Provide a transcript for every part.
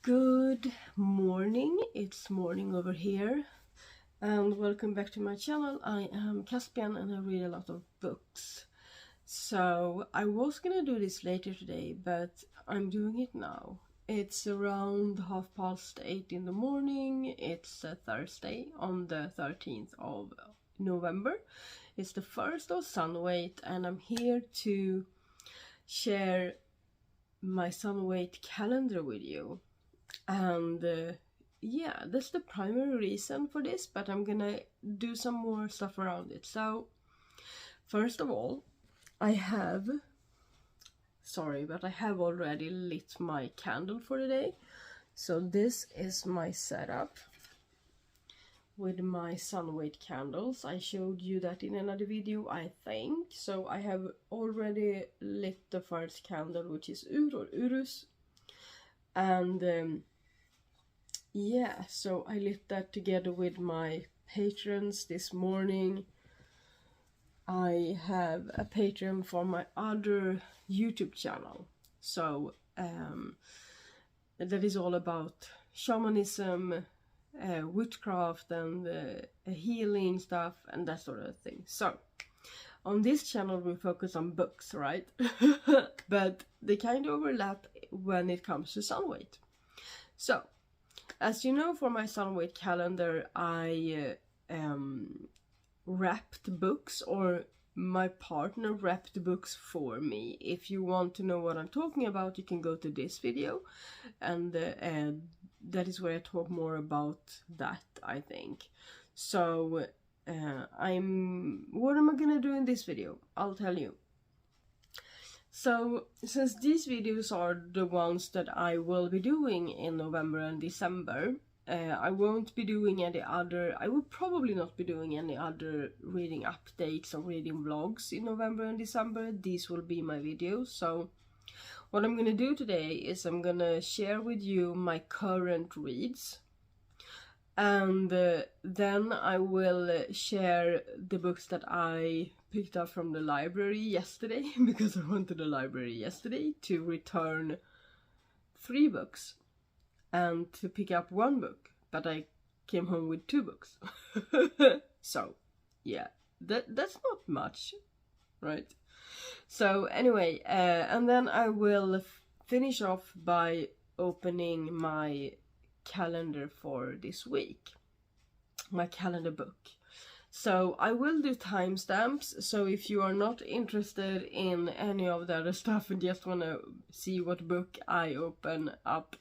Good morning, it's morning over here, and welcome back to my channel. I am Caspian and I read a lot of books. So I was gonna do this later today, but I'm doing it now. It's around 8:30 in the morning. It's a Thursday on the 13th of November. It's the 1st of Sunwait, and I'm here to share my Sunwait calendar with you. And yeah, that's the primary reason for this, but I'm gonna do some more stuff around it. So first of all, I have already lit my candle for the day. So this is my setup with my Sunwait candles. I showed you that in another video, I think. So I have already lit the first candle, which is Urus. And yeah, so I lit that together with my patrons this morning. I have a patron for my other YouTube channel, so that is all about shamanism, witchcraft, and healing stuff and that sort of thing. So on this channel we focus on books, right? But they kind of overlap when it comes to Sunwait. So as you know, for my Sunwait calendar, I wrapped books, or my partner wrapped books for me. If you want to know what I'm talking about, you can go to this video, and that is where I talk more about that, I think. So what am I gonna do in this video? I'll tell you. So, since these videos are the ones that I will be doing in November and December, I won't be doing any other, I will probably not be doing any other reading updates or reading vlogs in November and December. These will be my videos. So, what I'm gonna do today is I'm gonna share with you my current reads. And then I will share the books that I picked up from the library yesterday, because I went to the library yesterday to return 3 books and to pick up 1 book, but I came home with 2 books. So yeah, that's not much, right? So anyway, and then I will finish off by opening my calendar for this week, my calendar book. So I will do timestamps, so if you are not interested in any of the other stuff and just want to see what book I open up,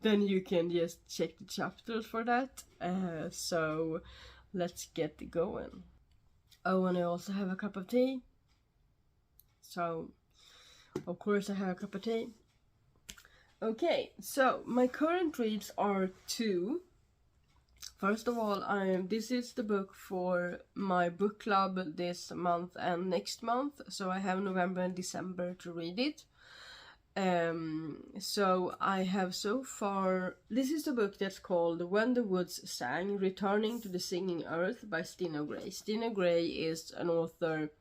then you can just check the chapters for that. So let's get going. Oh, and I also have a cup of tea. So of course I have a cup of tea. Okay, so my current reads are 2. First of all, this is the book for my book club this month and next month, so I have November and December to read it. So I have so far, this is the book that's called When the Woods Sang, Returning to the Singing Earth by Stina Gray. Stina Gray is an author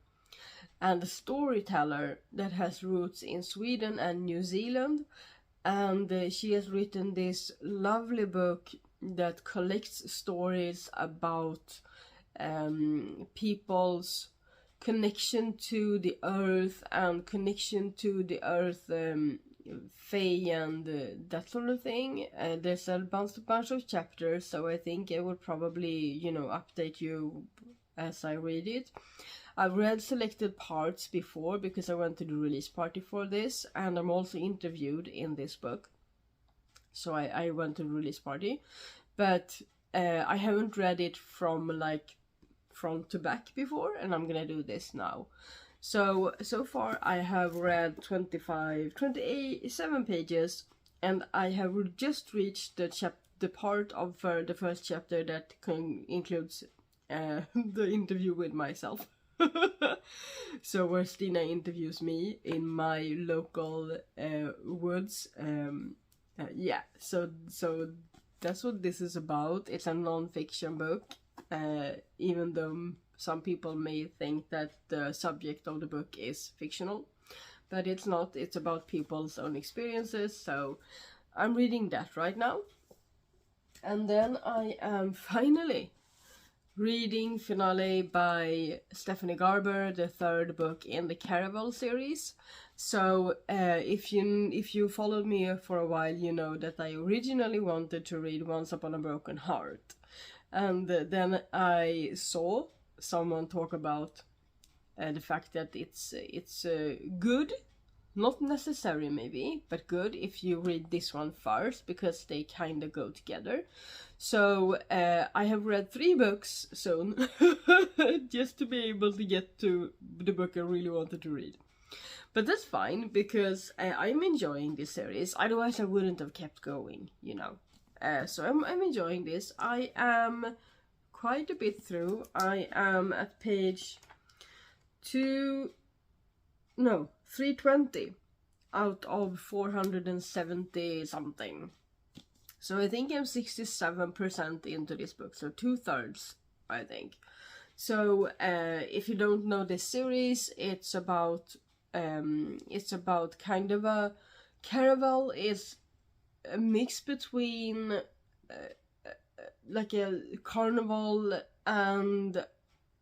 and a storyteller that has roots in Sweden and New Zealand, and she has written this lovely book that collects stories about people's connection to the earth and connection to the earth, fae, and that sort of thing. There's a bunch of chapters, so I think I will probably, update you as I read it. I've read selected parts before because I went to the release party for this, and I'm also interviewed in this book. So I went to the release party, but I haven't read it from like front to back before, and I'm gonna do this now. So far I have read 27 pages, and I have just reached the part of the first chapter that includes the interview with myself. So where Stina interviews me in my local woods. Yeah, so that's what this is about. It's a non-fiction book, even though some people may think that the subject of the book is fictional, but it's not. It's about people's own experiences, so I'm reading that right now. And then I am finally reading Finale by Stephanie Garber, the third book in the Caraval series. So if you followed me for a while, you know that I originally wanted to read Once Upon a Broken Heart. And then I saw someone talk about the fact that it's good, not necessary maybe, but good if you read this one first, because they kind of go together. So I have read 3 books soon, just to be able to get to the book I really wanted to read. But that's fine, because I'm enjoying this series, otherwise I wouldn't have kept going, you know. So I'm enjoying this. I am quite a bit through. I am at page 320 out of 470 something. So I think I'm 67% into this book, so 2/3, I think. So if you don't know this series, it's about kind of a Caraval is a mix between like a carnival and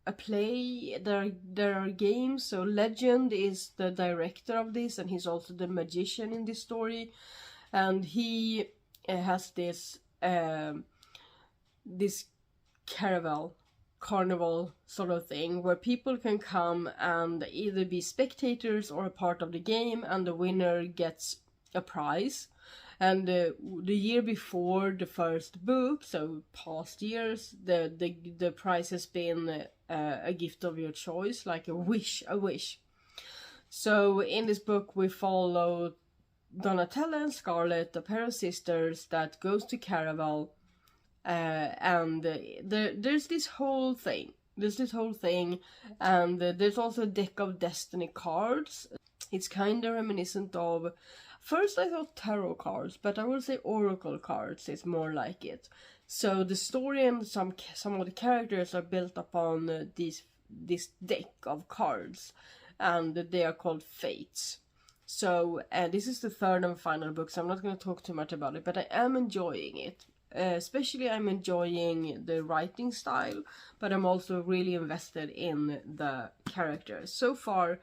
a play. There are games. So Legend is the director of this, and he's also the magician in this story, and he has this carnival sort of thing where people can come and either be spectators or a part of the game, and the winner gets a prize. And the year before the first book, so past years, the prize has been a gift of your choice, like a wish. So in this book we follow Donatella and Scarlett, a pair of sisters that goes to Caraval, and there's this whole thing, and there's also a deck of destiny cards. It's kind of reminiscent of, first I thought tarot cards, but I would say oracle cards is more like it. So the story and some of the characters are built upon this deck of cards, and they are called fates. So this is the third and final book, so I'm not going to talk too much about it, but I am enjoying it. Especially I'm enjoying the writing style, but I'm also really invested in the characters. So far,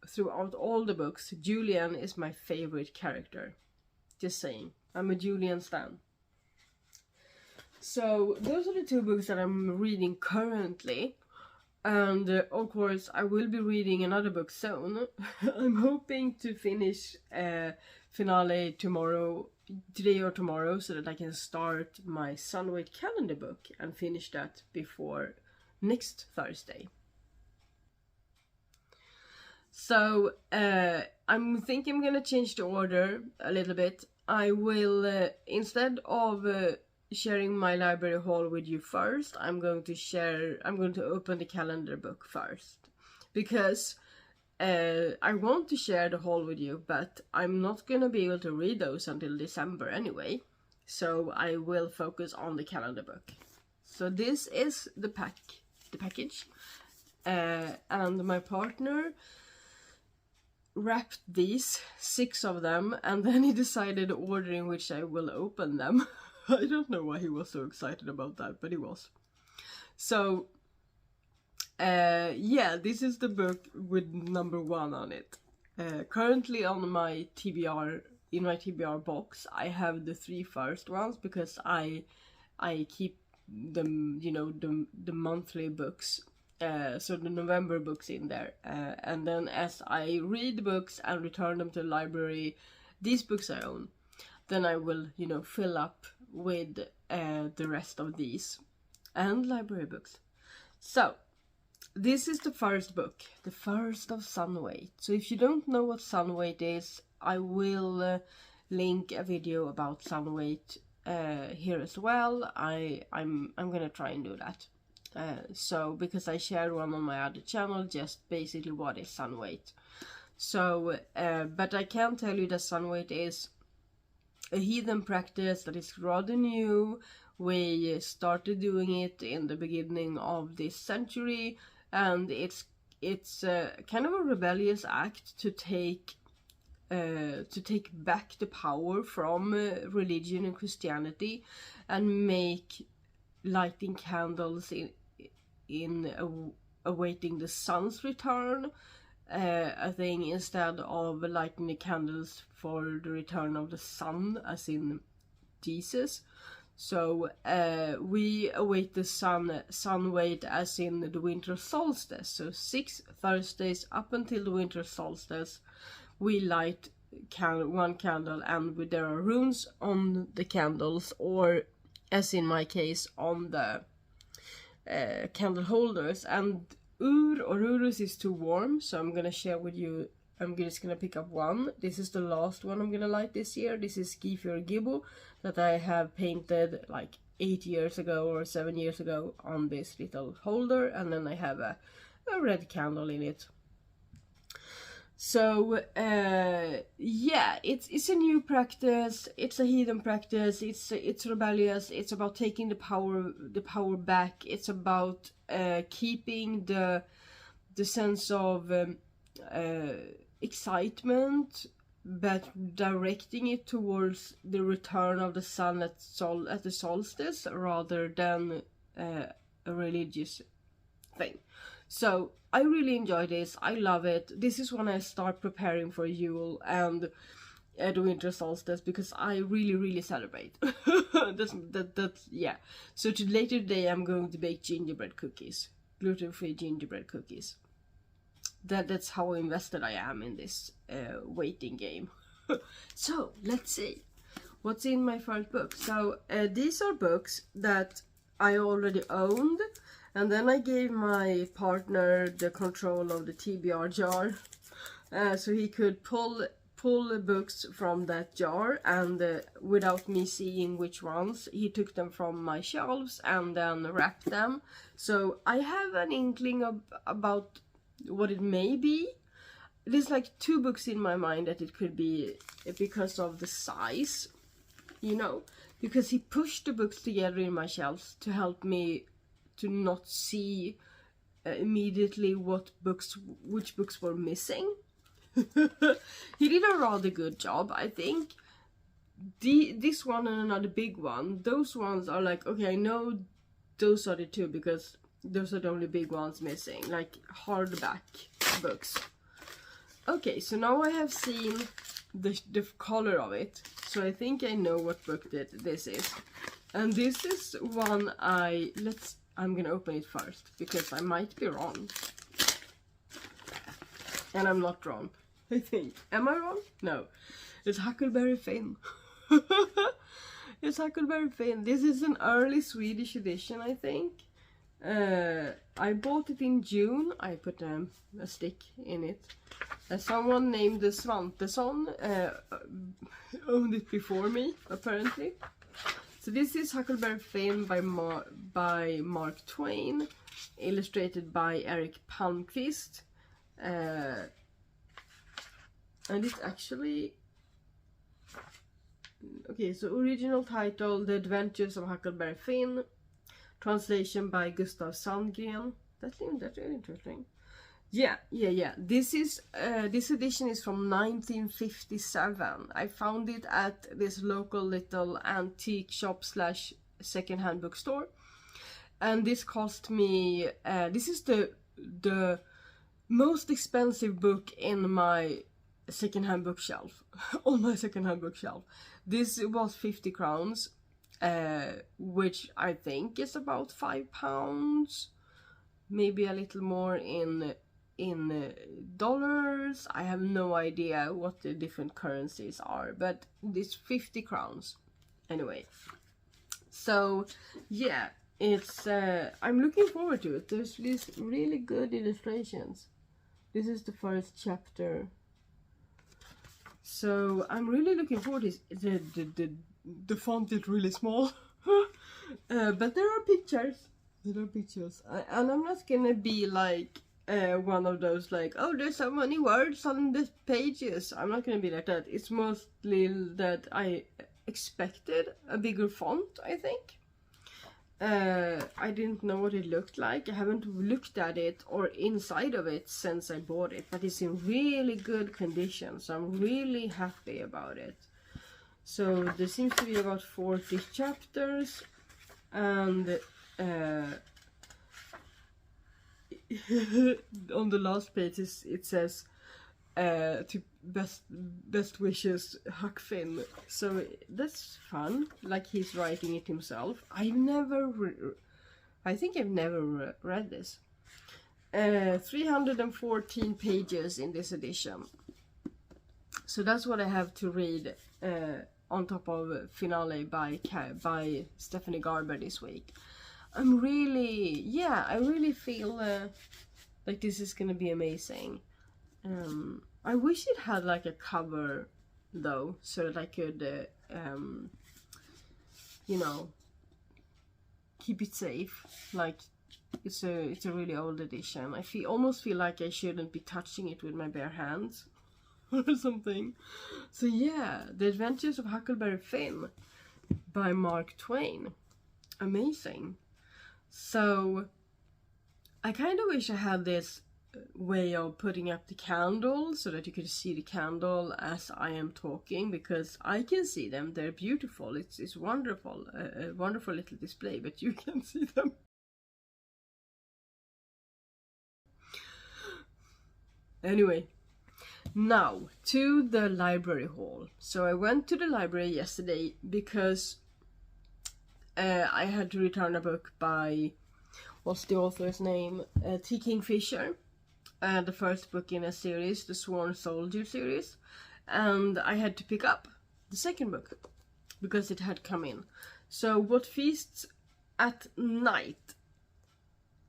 throughout all the books, Julian is my favorite character. Just saying. I'm a Julian stan. So those are the 2 books that I'm reading currently. And of course I will be reading another book soon. I'm hoping to finish Finale today or tomorrow, so that I can start my Sunwait calendar book and finish that before next Thursday. So I'm thinking I'm gonna change the order a little bit. I will instead of sharing my library haul with you first, I'm going to open the calendar book first, because I want to share the haul with you, but I'm not gonna be able to read those until December anyway, so I will focus on the calendar book. So this is the package, and my partner wrapped these 6 of them, and then he decided the order in which I will open them. I don't know why he was so excited about that, but he was. So yeah, this is the book with number 1 on it. Currently on my TBR, in my TBR box, I have the 3 first ones, because I keep them, you know, the monthly books, so the November books in there, and then as I read books and return them to the library, these books I own, then I will, you know, fill up with the rest of these and library books. So this is the first book, the first of Sunwait. So if you don't know what Sunwait is, I will link a video about Sunwait here as well. I'm gonna try and do that. So because I shared one on my other channel, just basically what is Sunwait. So but I can tell you that Sunwait is a heathen practice that is rather new. We started doing it in the beginning of this century, and it's kind of a rebellious act to take to take back the power from religion and Christianity, and make lighting candles in awaiting the sun's return a thing, instead of lighting the candles for the return of the sun, as in Jesus. So we await the Sunwait, as in the winter solstice. So 6 Thursdays up until the winter solstice, we light one candle, and there are runes on the candles, or as in my case, on the candle holders. And or Urus is too warm, so I'm gonna share with you. I'm just gonna pick up one. This is the last one I'm gonna light this year. This is Caspian that I have painted like 8 years ago or 7 years ago on this little holder, and then I have a red candle in it. So yeah, it's a new practice. It's a heathen practice. It's rebellious. It's about taking the power back. It's about keeping the sense of excitement, but directing it towards the return of the sun at the solstice, rather than a religious thing. So I really enjoy this. I love it. This is when I start preparing for Yule and the winter solstice, because I really celebrate. that's yeah. So later today I'm going to bake gingerbread cookies, gluten-free gingerbread cookies. That's how invested I am in this waiting game. So let's see what's in my first book. So these are books that I already owned, and then I gave my partner the control of the TBR jar, so he could pull books from that jar, and without me seeing which ones, he took them from my shelves and then wrapped them. So I have an inkling about what it may be. There's like 2 books in my mind that it could be, because of the size, you know, because he pushed the books together in my shelves to help me to not see immediately which books were missing. He did a rather good job, I think. This one and another big one, those ones are like, okay, I know those are the 2, because those are the only big ones missing, like hardback books. Okay, so now I have seen the color of it, so I think I know what book this is. And this is one I'm gonna open it first, because I might be wrong. And I'm not wrong, I think. Am I wrong? No. It's Huckleberry Finn. It's Huckleberry Finn. This is an early Swedish edition, I think. I bought it in June. I put a stick in it. Someone named the Svantesson owned it before me, apparently. So this is Huckleberry Finn by Mark Twain, illustrated by Eric Palmqvist. And it's actually... Okay, so original title, The Adventures of Huckleberry Finn. Translation by Gustav Sandgren. That's really interesting. Yeah. This edition is from 1957. I found it at this local little antique shop / secondhand bookstore, and this cost me. This is the most expensive book in my secondhand bookshelf. On my secondhand bookshelf, this was 50 crowns. Which I think is about £5, maybe a little more in dollars. I have no idea what the different currencies are, but it's 50 crowns anyway. So yeah, it's I'm looking forward to it. There's these really good illustrations. This is the first chapter, so I'm really looking forward to this. The font is really small. But there are pictures. And I'm not gonna be like one of those like, oh, there's so many words on the pages. I'm not gonna be like that. It's mostly that I expected a bigger font, I think. I didn't know what it looked like. I haven't looked at it or inside of it since I bought it, but it's in really good condition, so I'm really happy about it. So there seems to be about 40 chapters, and on the last page it says to best wishes, Huck Finn. So that's fun, like he's writing it himself. I think I've never read this. 314 pages in this edition, so that's what I have to read on top of Finale by Stephanie Garber this week. I really feel like this is gonna be amazing. I wish it had like a cover though, so that I could you know, keep it safe. Like it's a really old edition. I almost feel like I shouldn't be touching it with my bare hands or something. So yeah, The Adventures of Huckleberry Finn by Mark Twain. Amazing. So I kind of wish I had this way of putting up the candle so that you could see the candle as I am talking, because I can see them. They're beautiful. It's wonderful, a wonderful little display, but you can see them. Anyway, now to the library haul. So I went to the library yesterday because I had to return a book by, what's the author's name? T. Kingfisher. The first book in a series, the Sworn Soldier series. And I had to pick up the second book because it had come in. So What Feasts at Night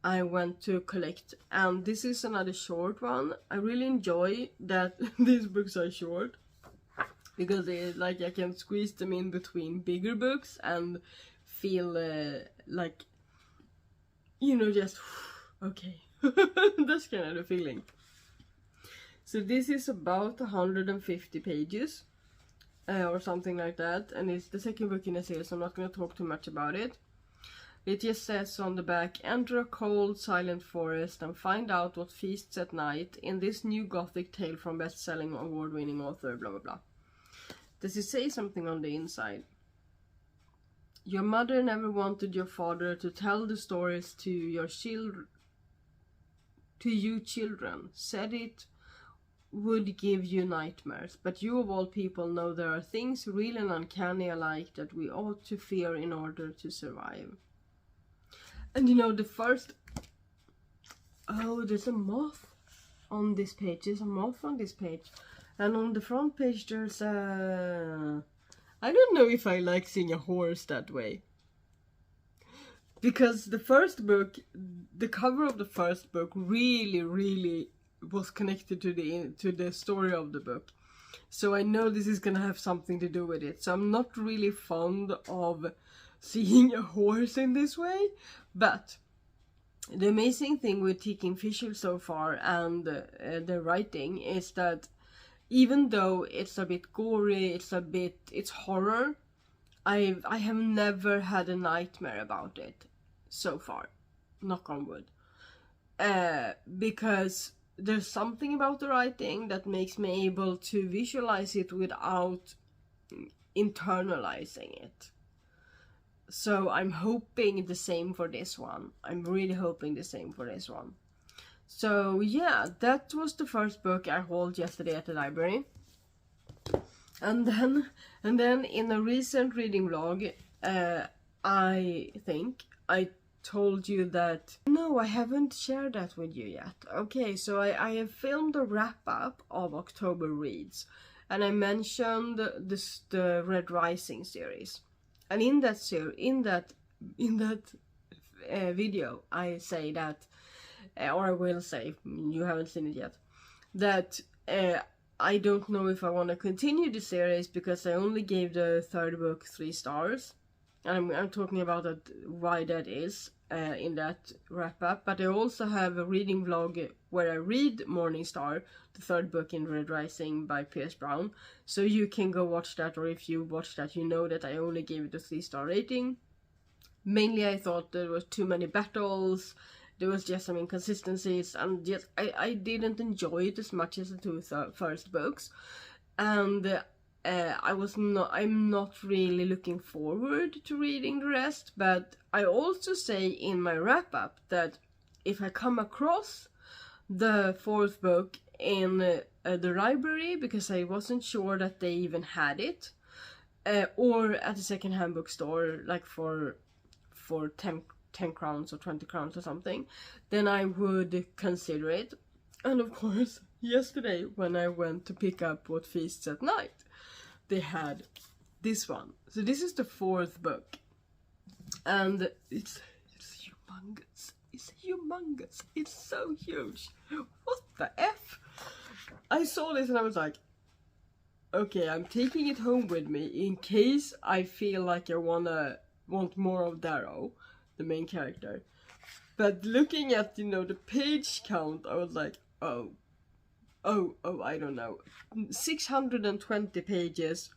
I went to collect, and this is another short one. I really enjoy that these books are short, because I can squeeze them in between bigger books and feel like, you know, just okay. That's kind of the feeling. So this is about 150 pages or something like that, and it's the second book in a series, so I'm not going to talk too much about it. It just says on the back, enter a cold, silent forest and find out what feasts at night in this new gothic tale from best-selling award-winning author, blah blah blah. Does it say something on the inside? Your mother never wanted your father to tell the stories to your children. To you children, said it would give you nightmares, but you of all people know there are things real and uncanny alike that we ought to fear in order to survive. And you know, the first... Oh, there's a moth on this page. There's a moth on this page. And on the front page there's a... I don't know if I like seeing a horse that way. Because the first book, the cover of the first book really was connected to the story of the book. So I know this is gonna have something to do with it. So I'm not really fond of seeing a horse in this way. But the amazing thing with T. Kingfisher so far and the writing is that even though it's a bit gory, it's horror, I have never had a nightmare about it so far, knock on wood, because there's something about the writing that makes me able to visualize it without internalizing it. So I'm hoping the same for this one. I'm really hoping the same for this one. So yeah, that was the first book I hauled yesterday at the library. And then in a recent reading vlog, I think I told you that... No, I haven't shared that with you yet. Okay, so I have filmed a wrap-up of October Reads. And I mentioned the Red Rising series. And in that video, I say that, or I will say, you haven't seen it yet, that I don't know if I want to continue the series because I only gave the third book 3 stars. And I'm talking about why that is in that wrap up. But I also have a reading vlog where I read Morningstar, the third book in Red Rising by Pierce Brown. So you can go watch that, or if you watch that, you know that I only gave it a 3-star rating. Mainly I thought there was too many battles, there was just some inconsistencies, and just I didn't enjoy it as much as the two first books. And I'm not really looking forward to reading the rest, but I also say in my wrap-up that if I come across the fourth book in the library, because I wasn't sure that they even had it, or at a second-hand bookstore, like for 10 crowns or 20 crowns or something, then I would consider it. And of course, yesterday when I went to pick up What Feasts at Night, they had this one. So this is the fourth book, and it's humongous. It's humongous. It's so huge. What the F? I saw this and I was like, okay, I'm taking it home with me in case I feel like I want more of Darrow, the main character. But looking at, you know, the page count, I was like, oh, I don't know. 620 pages,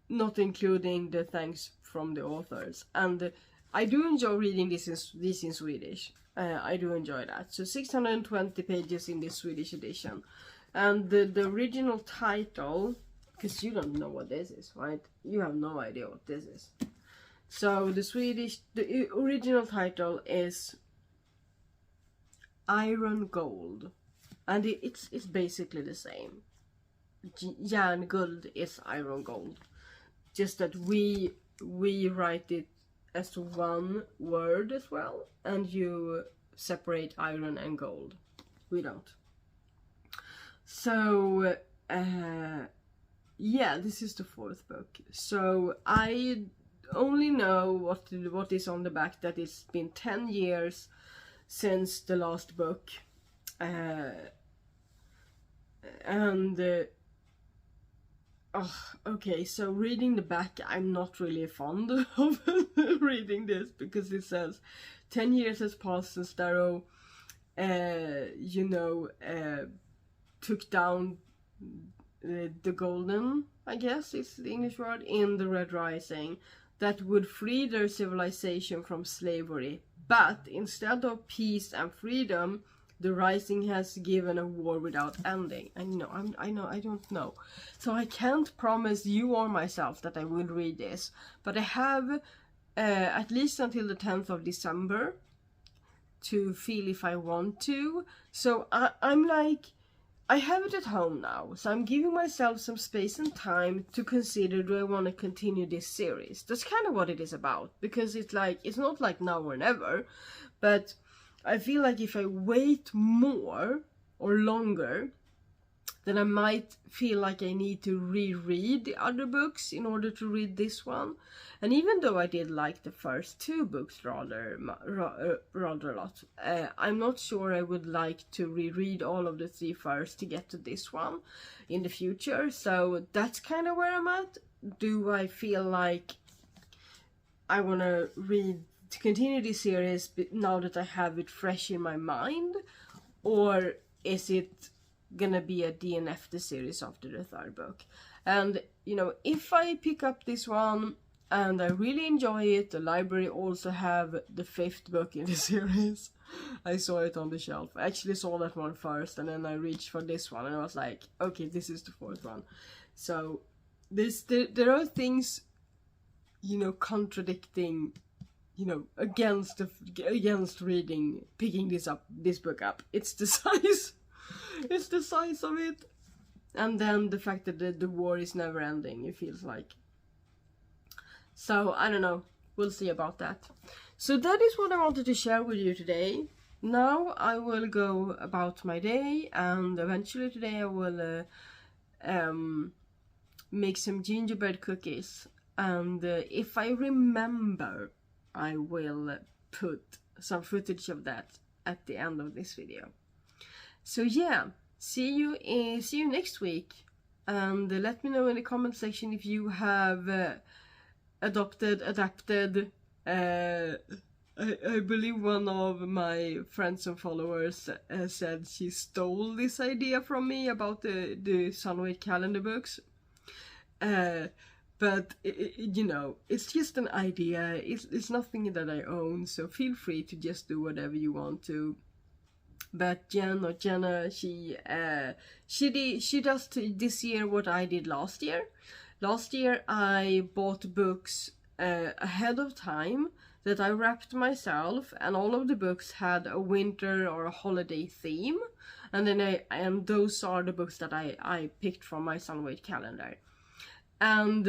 not including the thanks from the authors. And I do enjoy reading this in Swedish. I do enjoy that. So 620 pages in this Swedish edition. And the original title, because you don't know what this is, right? You have no idea what this is. So the original title is Iron Gold. And it's basically the same. Järn Guld is Iron Gold. Just that we write it as one word as well, and you separate iron and gold. We don't. So yeah, this is the fourth book. So I only know what is on the back, that it's been 10 years since the last book. Okay, so reading the back, I'm not really fond of reading this, because it says 10 years has passed since Darrow, took down the golden, I guess is the English word, in the Red Rising, that would free their civilization from slavery. But instead of peace and freedom, the Rising has given a war without ending. I don't know. So I can't promise you or myself that I will read this. But I have at least until the 10th of December to feel if I want to. So I'm like, I have it at home now. So I'm giving myself some space and time to consider, do I want to continue this series? That's kind of what it is about. Because it's like, it's not like now or never. But I feel like if I wait more or longer, then I might feel like I need to reread the other books in order to read this one. And even though I did like the first two books rather a lot, I'm not sure I would like to reread all of the three first to get to this one in the future. So that's kind of where I'm at. Do I feel like I want to continue this series now that I have it fresh in my mind, or is it gonna be a DNF the series after the third book? And you know, if I pick up this one and I really enjoy it, the library also have the fifth book in the series. I saw it on the shelf. I actually saw that one first, and then I reached for this one and I was like, okay, this is the fourth one. So there are things, you know, contradicting, you know, against picking this book up. It's the size. It's the size of it. And then the fact that the war is never ending, it feels like. So, I don't know. We'll see about that. So that is what I wanted to share with you today. Now I will go about my day, and eventually today I will make some gingerbread cookies. And if I remember, I will put some footage of that at the end of this video. So yeah, see you next week, and let me know in the comment section if you have adapted. I believe one of my friends and followers said she stole this idea from me about the Sunwait calendar books. But you know, it's just an idea. It's nothing that I own, so feel free to just do whatever you want to. But Jenna, she does this year what I did last year. Last year I bought books ahead of time that I wrapped myself, and all of the books had a winter or a holiday theme, and and those are the books that I picked from my Sunwait calendar. And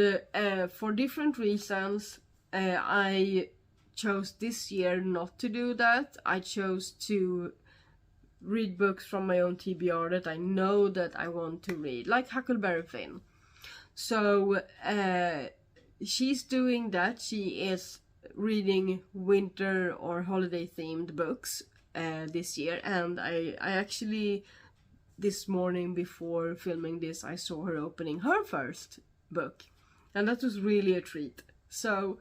for different reasons, I chose this year not to do that. I chose to read books from my own TBR that I know that I want to read, like Huckleberry Finn. So she's doing that. She is reading winter or holiday themed books this year, and I actually, this morning before filming this, I saw her opening her first book, and that was really a treat. So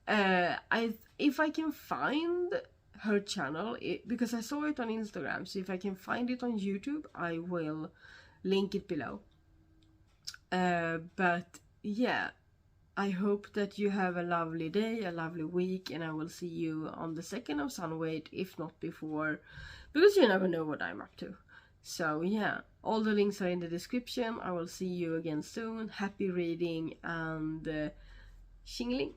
if I can find her channel, because I saw it on Instagram, so if I can find it on YouTube, I will link it below. But yeah, I hope that you have a lovely day, a lovely week, and I will see you on the 2nd of Sunwait, if not before, because you never know what I'm up to. So yeah, all the links are in the description. I will see you again soon. Happy reading, and Xingling.